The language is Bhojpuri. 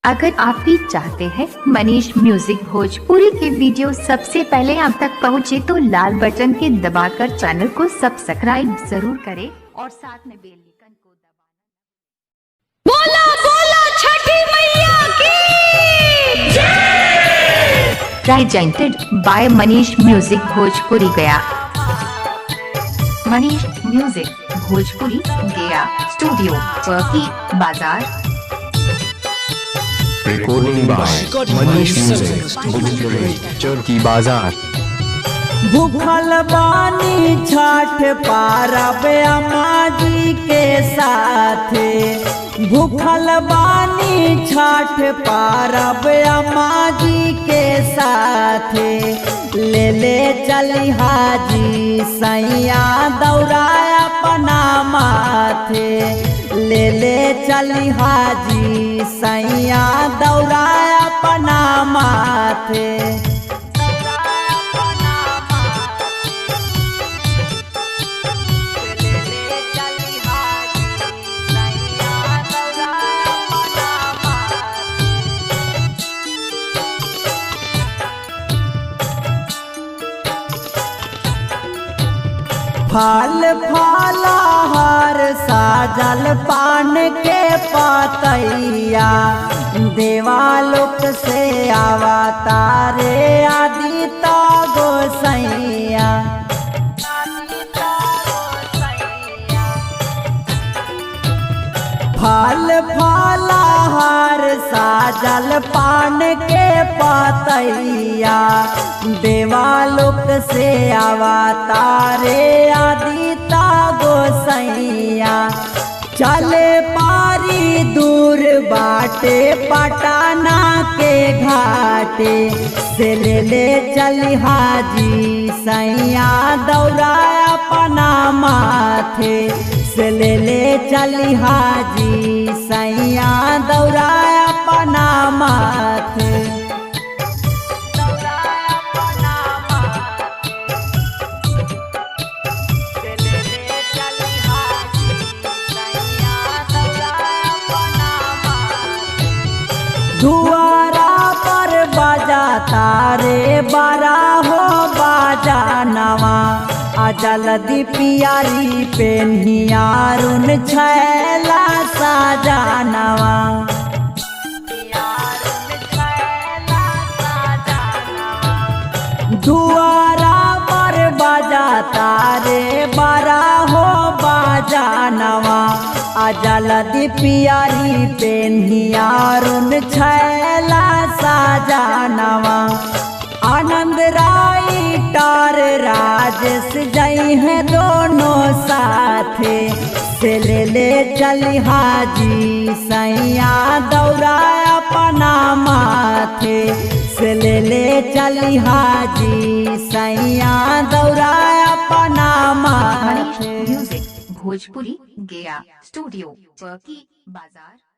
अगर आप भी चाहते हैं मनीष म्यूजिक भोजपुरी के वीडियो सबसे पहले आप तक पहुंचे तो लाल बटन के दबाकर चैनल को सब्सक्राइब जरूर करें और साथ में बेल आइकन को दबाना। बोला बोला छठी मैया की जय। Presented by Manish music Bhojpuri Gaya. Manish music Bhojpuri Gaya studio Chauki Bazar. Recording by Manish music Bhojpuri Chauki Bazar. भूखल बानी छठ पारब अम्मा जी के साथ, भूखल बानी छठ पारब अम्मा जी के साथ। ले ले चली हाजी सैया दौड़ा अपना माथे, ले ले चली हाजी सैया दौड़ा अपना माथे। फल फलहार साजल पान के पातैया, देवालोक से अवतारे आदिता गोसैया। फल फलहार साजल पान के पातैया, देवालोक से अवतारे आदिता गोसैया। चले पारी दूर बाटे पटना के घाटे, से ले ले चली हाजी सैया दौड़ा अपना माथे, से ले ले चली हाजी सैया दौड़ा अपना माथे। दुआरा पर बाजा तारे बारा हो बाजा नवा, जल्दी पियारी पेन्हियारुन छैला साजनवा। दुआरा पर बाजा तारे बारा हो बाजा नवा, जल्दी पियारी पेन्हियारुन छैला साजनवा। आनंद राय टार राजेश जई हैं दोनों साथे, से ले ले चली हाजी सैया दौड़ा अपना माथे, से ले ले चली हाजी सैया दौड़ा अपना माथे। म्यूजिक भोजपुरी गया स्टूडियो चौकी बाजार।